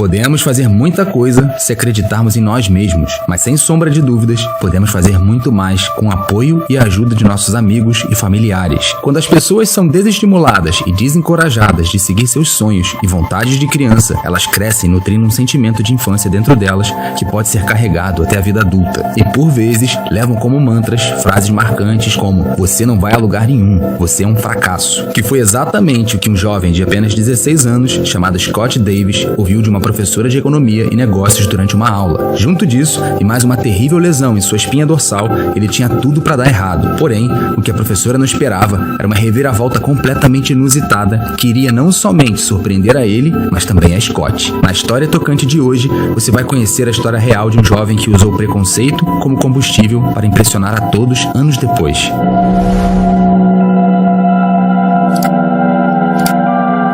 Podemos fazer muita coisa se acreditarmos em nós mesmos, mas sem sombra de dúvidas, podemos fazer muito mais com o apoio e a ajuda de nossos amigos e familiares. Quando as pessoas são desestimuladas e desencorajadas de seguir seus sonhos e vontades de criança, elas crescem nutrindo um sentimento de infância dentro delas que pode ser carregado até a vida adulta. E por vezes, levam como mantras frases marcantes como "você não vai a lugar nenhum, você é um fracasso", que foi exatamente o que um jovem de apenas 16 anos, chamado Scott Davis, ouviu de uma professora de economia e negócios durante uma aula. Junto disso, e mais uma terrível lesão em sua espinha dorsal, ele tinha tudo para dar errado. Porém, o que a professora não esperava era uma reviravolta completamente inusitada que iria não somente surpreender a ele, mas também a Scott. Na história tocante de hoje, você vai conhecer a história real de um jovem que usou o preconceito como combustível para impressionar a todos anos depois.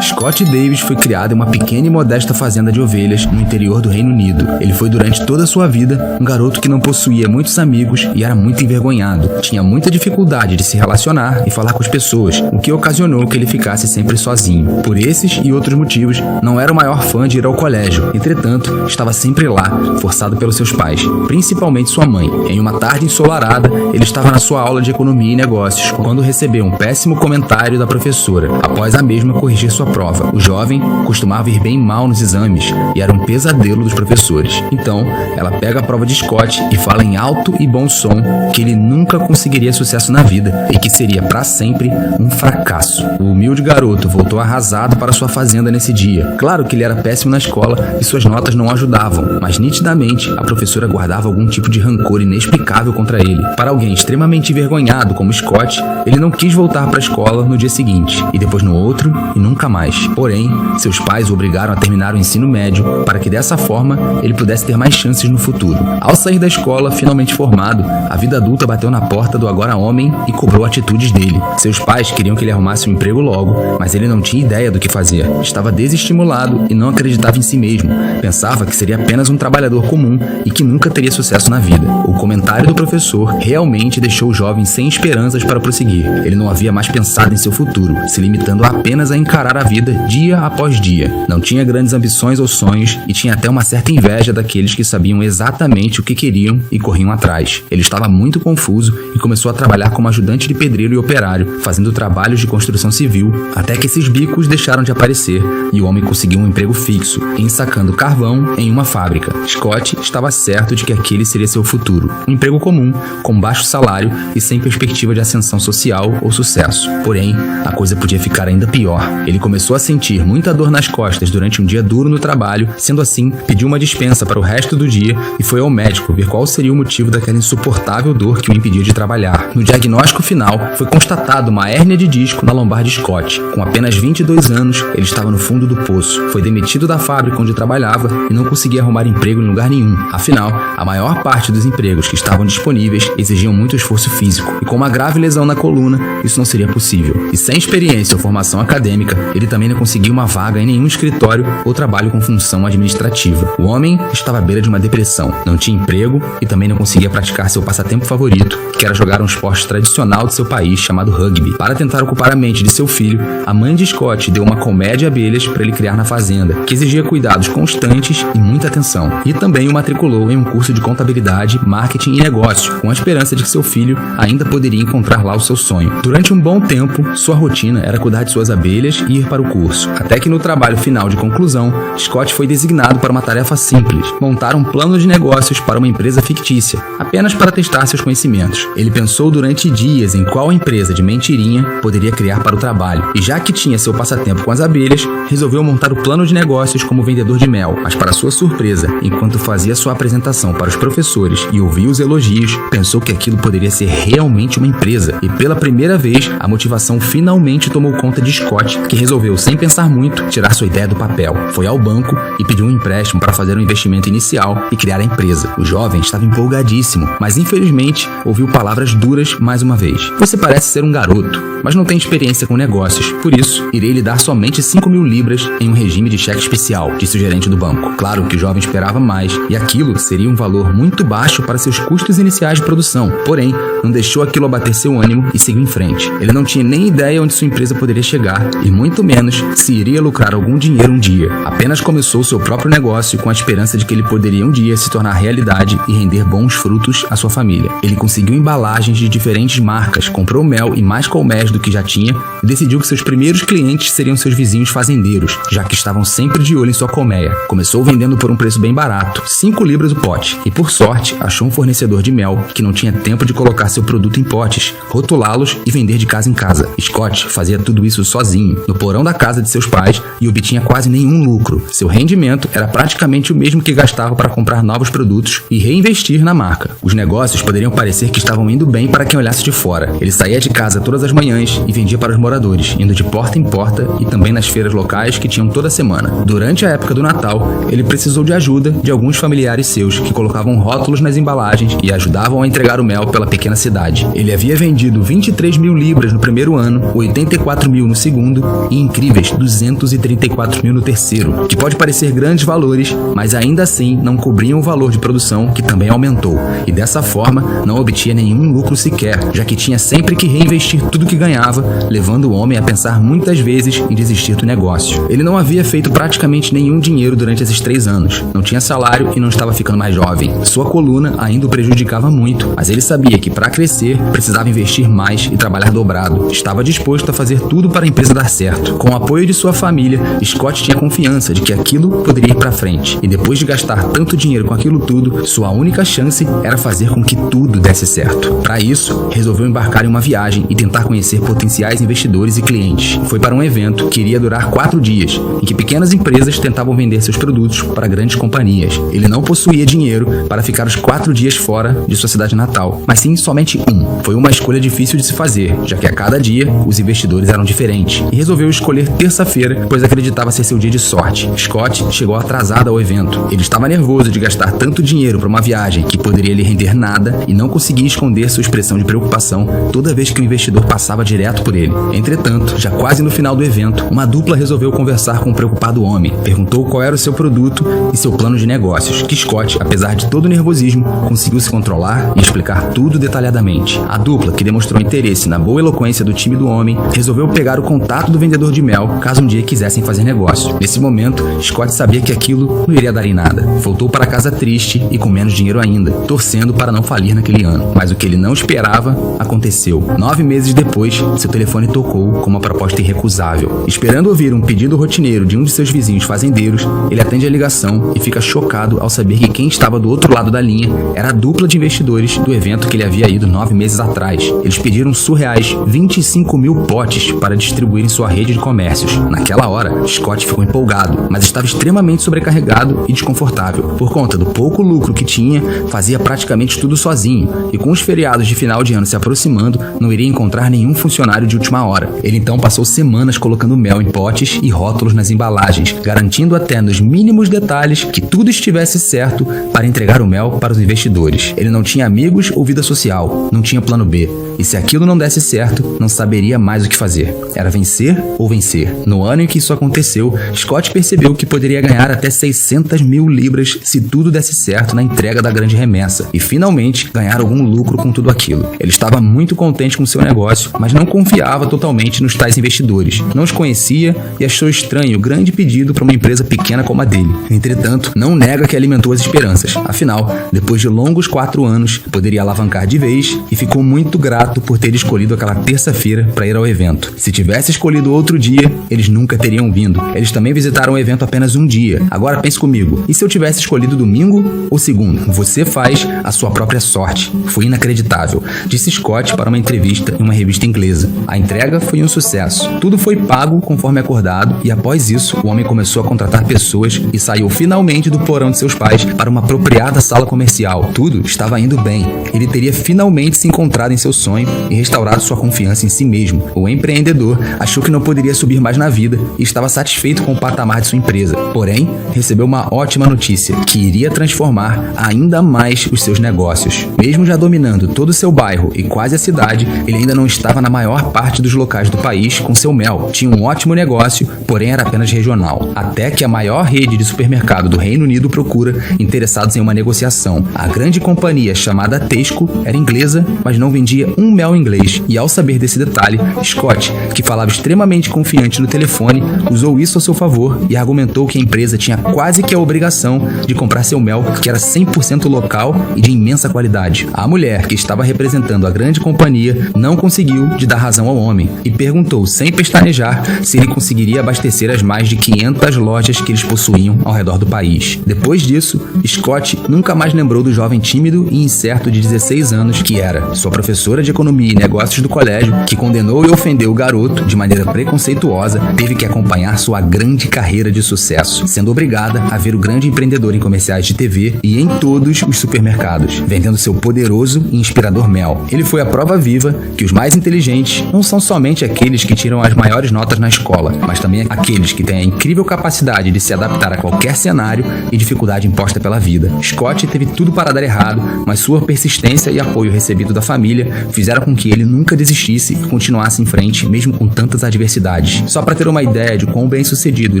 Scott Davis foi criado em uma pequena e modesta fazenda de ovelhas no interior do Reino Unido. Ele foi durante toda a sua vida um garoto que não possuía muitos amigos e era muito envergonhado. Tinha muita dificuldade de se relacionar e falar com as pessoas, o que ocasionou que ele ficasse sempre sozinho. Por esses e outros motivos, não era o maior fã de ir ao colégio. Entretanto, estava sempre lá, forçado pelos seus pais, principalmente sua mãe. Em uma tarde ensolarada, ele estava na sua aula de economia e negócios, quando recebeu um péssimo comentário da professora, após a mesma corrigir sua prova. O jovem costumava ir bem mal nos exames e era um pesadelo dos professores. Então, ela pega a prova de Scott e fala em alto e bom som que ele nunca conseguiria sucesso na vida e que seria para sempre um fracasso. O humilde garoto voltou arrasado para sua fazenda nesse dia. Claro que ele era péssimo na escola e suas notas não ajudavam, mas nitidamente a professora guardava algum tipo de rancor inexplicável contra ele. Para alguém extremamente envergonhado como Scott, ele não quis voltar para a escola no dia seguinte, e depois no outro, e nunca mais. Porém, seus pais o obrigaram a terminar o ensino médio para que dessa forma ele pudesse ter mais chances no futuro. Ao sair da escola, finalmente formado, a vida adulta bateu na porta do agora homem e cobrou atitudes dele. Seus pais queriam que ele arrumasse um emprego logo, mas ele não tinha ideia do que fazer. Estava desestimulado e não acreditava em si mesmo. Pensava que seria apenas um trabalhador comum e que nunca teria sucesso na vida. O comentário do professor realmente deixou o jovem sem esperanças para prosseguir. Ele não havia mais pensado em seu futuro, se limitando apenas a encarar a vida dia após dia. Não tinha grandes ambições ou sonhos e tinha até uma certa inveja daqueles que sabiam exatamente o que queriam e corriam atrás. Ele estava muito confuso e começou a trabalhar como ajudante de pedreiro e operário, fazendo trabalhos de construção civil, até que esses bicos deixaram de aparecer e o homem conseguiu um emprego fixo, ensacando carvão em uma fábrica. Scott estava certo de que aquele seria seu futuro. Um emprego comum, com baixo salário e sem perspectiva de ascensão social ou sucesso. Porém, a coisa podia ficar ainda pior. Ele começou a sentir muita dor nas costas durante um dia duro no trabalho. Sendo assim, pediu uma dispensa para o resto do dia e foi ao médico ver qual seria o motivo daquela insuportável dor que o impedia de trabalhar. No diagnóstico final, foi constatado uma hérnia de disco na lombar de Scott. Com apenas 22 anos, ele estava no fundo do poço. Foi demitido da fábrica onde trabalhava e não conseguia arrumar emprego em lugar nenhum. Afinal, a maior parte dos empregos que estavam disponíveis exigiam muito esforço físico, e com uma grave lesão na coluna, isso não seria possível. E sem experiência ou formação acadêmica, ele também não conseguia uma vaga em nenhum escritório ou trabalho com função administrativa. O homem estava à beira de uma depressão, não tinha emprego e também não conseguia praticar seu passatempo favorito, que era jogar um esporte tradicional de seu país chamado rugby. Para tentar ocupar a mente de seu filho, a mãe de Scott deu uma colmeia de abelhas para ele criar na fazenda, que exigia cuidados constantes e muita atenção, e também o matriculou em um curso de contabilidade, marketing e negócio, com a esperança de que seu filho ainda poderia encontrar lá o seu sonho. Durante um bom tempo, sua rotina era cuidar de suas abelhas e ir para o curso, até que no trabalho final de conclusão, Scott foi designado para uma tarefa simples: montar um plano de negócios para uma empresa fictícia, apenas para testar seus conhecimentos. Ele pensou durante dias em qual empresa de mentirinha poderia criar para o trabalho, e já que tinha seu passatempo com as abelhas, resolveu montar o plano de negócios como vendedor de mel. Mas para sua surpresa, enquanto fazia sua apresentação para os professores e ouvia os elogios, pensou que aquilo poderia ser realmente uma empresa, e pela primeira vez, a motivação finalmente tomou conta de Scott, que resolveu, sem pensar muito, tirar sua ideia do papel. Foi ao banco e pediu um empréstimo para fazer um investimento inicial e criar a empresa. O jovem estava empolgadíssimo, mas infelizmente ouviu palavras duras mais uma vez. Você parece ser um garoto, mas não tem experiência com negócios. Por isso, irei lhe dar somente 5.000 libras em um regime de cheque especial, disse o gerente do banco. Claro que o jovem esperava mais, e aquilo seria um valor muito baixo para seus custos iniciais de produção. Porém, não deixou aquilo abater seu ânimo e seguiu em frente. Ele não tinha nem ideia onde sua empresa poderia chegar, e muito menos planos se iria lucrar algum dinheiro um dia. Apenas começou seu próprio negócio com a esperança de que ele poderia um dia se tornar realidade e render bons frutos à sua família. Ele conseguiu embalagens de diferentes marcas, comprou mel e mais colmeias do que já tinha e decidiu que seus primeiros clientes seriam seus vizinhos fazendeiros, já que estavam sempre de olho em sua colmeia. Começou vendendo por um preço bem barato, 5 libras o pote, e por sorte achou um fornecedor de mel que não tinha tempo de colocar seu produto em potes, rotulá-los e vender de casa em casa. Scott fazia tudo isso sozinho, no porão da casa de seus pais, e obtinha quase nenhum lucro. Seu rendimento era praticamente o mesmo que gastava para comprar novos produtos e reinvestir na marca. Os negócios poderiam parecer que estavam indo bem para quem olhasse de fora. Ele saía de casa todas as manhãs e vendia para os moradores, indo de porta em porta e também nas feiras locais que tinham toda semana. Durante a época do Natal, ele precisou de ajuda de alguns familiares seus que colocavam rótulos nas embalagens e ajudavam a entregar o mel pela pequena cidade. Ele havia vendido 23 mil libras no primeiro ano, 84 mil no segundo e incríveis 234 mil no terceiro, que pode parecer grandes valores, mas ainda assim não cobriam o valor de produção, que também aumentou, e dessa forma não obtinha nenhum lucro sequer, já que tinha sempre que reinvestir tudo que ganhava, levando o homem a pensar muitas vezes em desistir do negócio. Ele não havia feito praticamente nenhum dinheiro durante esses 3 anos, não tinha salário e não estava ficando mais jovem. Sua coluna ainda o prejudicava muito, mas ele sabia que para crescer precisava investir mais e trabalhar dobrado. Estava disposto a fazer tudo para a empresa dar certo. Com o apoio de sua família, Scott tinha confiança de que aquilo poderia ir para frente, e depois de gastar tanto dinheiro com aquilo tudo, sua única chance era fazer com que tudo desse certo. Para isso, resolveu embarcar em uma viagem e tentar conhecer potenciais investidores e clientes. Foi para um evento que iria durar 4 dias, em que pequenas empresas tentavam vender seus produtos para grandes companhias. Ele não possuía dinheiro para ficar os 4 dias fora de sua cidade natal, mas sim somente um. Foi uma escolha difícil de se fazer, já que a cada dia os investidores eram diferentes, e resolveu escolher terça-feira, pois acreditava ser seu dia de sorte. Scott chegou atrasado ao evento. Ele estava nervoso de gastar tanto dinheiro para uma viagem que poderia lhe render nada e não conseguia esconder sua expressão de preocupação toda vez que o investidor passava direto por ele. Entretanto, já quase no final do evento, uma dupla resolveu conversar com o preocupado homem. Perguntou qual era o seu produto e seu plano de negócios, que Scott, apesar de todo o nervosismo, conseguiu se controlar e explicar tudo detalhadamente. A dupla, que demonstrou interesse na boa eloquência do time do homem, resolveu pegar o contato do vendedor de mel caso um dia quisessem fazer negócio. Nesse momento, Scott sabia que aquilo não iria dar em nada. Voltou para casa triste e com menos dinheiro ainda, torcendo para não falir naquele ano. Mas o que ele não esperava aconteceu. 9 meses depois, seu telefone tocou com uma proposta irrecusável. Esperando ouvir um pedido rotineiro de um de seus vizinhos fazendeiros, ele atende a ligação e fica chocado ao saber que quem estava do outro lado da linha era a dupla de investidores do evento que ele havia ido 9 meses atrás. Eles pediram surreais 25 mil potes para distribuir em sua rede de comércios. Naquela hora, Scott ficou empolgado, mas estava extremamente sobrecarregado e desconfortável. Por conta do pouco lucro que tinha, fazia praticamente tudo sozinho, e com os feriados de final de ano se aproximando, não iria encontrar nenhum funcionário de última hora. Ele então passou semanas colocando mel em potes e rótulos nas embalagens, garantindo até nos mínimos detalhes que tudo estivesse certo para entregar o mel para os investidores. Ele não tinha amigos ou vida social, não tinha plano B, e se aquilo não desse certo, não saberia mais o que fazer. Era vencer ou vencer. No ano em que isso aconteceu, Scott percebeu que poderia ganhar até 600 mil libras se tudo desse certo na entrega da grande remessa, e finalmente ganhar algum lucro com tudo aquilo. Ele estava muito contente com seu negócio, mas não confiava totalmente nos tais investidores. Não os conhecia e achou estranho o grande pedido para uma empresa pequena como a dele. Entretanto, não nega que alimentou as esperanças. Afinal, depois de longos 4 anos, poderia alavancar de vez e ficou muito grato por ter escolhido aquela terça-feira para ir ao evento. Se tivesse escolhido outro dia, eles nunca teriam vindo. Eles também visitaram o evento apenas um dia. Agora pense comigo, e se eu tivesse escolhido domingo ou segundo? Você faz a sua própria sorte. Foi inacreditável, disse Scott para uma entrevista em uma revista inglesa. A entrega foi um sucesso. Tudo foi pago conforme acordado, e após isso, o homem começou a contratar pessoas e saiu finalmente do porão de seus pais para uma apropriada sala comercial. Tudo estava indo bem. Ele teria finalmente se encontrado em seu sonho e restaurado sua confiança em si mesmo. O empreendedor achou que não poderia subir mais na vida e estava satisfeito com o patamar de sua empresa. Porém, recebeu uma ótima notícia, que iria transformar ainda mais os seus negócios. Mesmo já dominando todo o seu bairro e quase a cidade, ele ainda não estava na maior parte dos locais do país com seu mel. Tinha um ótimo negócio, porém era apenas regional. Até que a maior rede de supermercado do Reino Unido procura interessados em uma negociação. A grande companhia chamada Tesco era inglesa, mas não vendia um mel inglês. E ao saber desse detalhe, Scott, que falava extremamente confiante gigante no telefone, usou isso a seu favor e argumentou que a empresa tinha quase que a obrigação de comprar seu mel, que era 100% local e de imensa qualidade. A mulher, que estava representando a grande companhia, não conseguiu de dar razão ao homem e perguntou, sem pestanejar, se ele conseguiria abastecer as mais de 500 lojas que eles possuíam ao redor do país. Depois disso, Scott nunca mais lembrou do jovem tímido e incerto de 16 anos que era. Sua professora de economia e negócios do colégio, que condenou e ofendeu o garoto de maneira preconceituosa, teve que acompanhar sua grande carreira de sucesso, sendo obrigada a ver o grande empreendedor em comerciais de TV e em todos os supermercados, vendendo seu poderoso e inspirador mel. Ele foi a prova viva que os mais inteligentes não são somente aqueles que tiram as maiores notas na escola, mas também aqueles que têm a incrível capacidade de se adaptar a qualquer cenário e dificuldade imposta pela vida. Scott teve tudo para dar errado, mas sua persistência e apoio recebido da família fizeram com que ele nunca desistisse e continuasse em frente, mesmo com tantas adversidades. Só para ter uma ideia de quão bem-sucedido e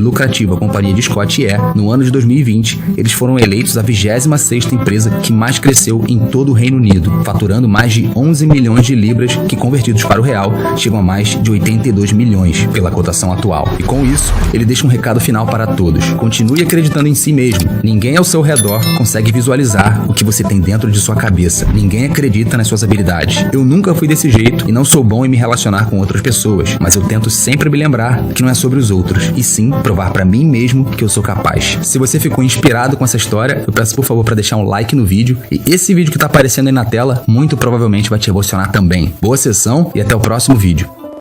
lucrativo a companhia de Scott é, no ano de 2020, eles foram eleitos a 26ª empresa que mais cresceu em todo o Reino Unido, faturando mais de 11 milhões de libras, que convertidos para o real, chegam a mais de 82 milhões pela cotação atual. E com isso, ele deixa um recado final para todos. Continue acreditando em si mesmo. Ninguém ao seu redor consegue visualizar o que você tem dentro de sua cabeça. Ninguém acredita nas suas habilidades. Eu nunca fui desse jeito e não sou bom em me relacionar com outras pessoas, mas eu tento sempre me lembrar que não é sobre os outros, e sim provar para mim mesmo que eu sou capaz. Se você ficou inspirado com essa história, eu peço por favor para deixar um like no vídeo, e esse vídeo que tá aparecendo aí na tela muito provavelmente vai te emocionar também. Boa sessão e até o próximo vídeo.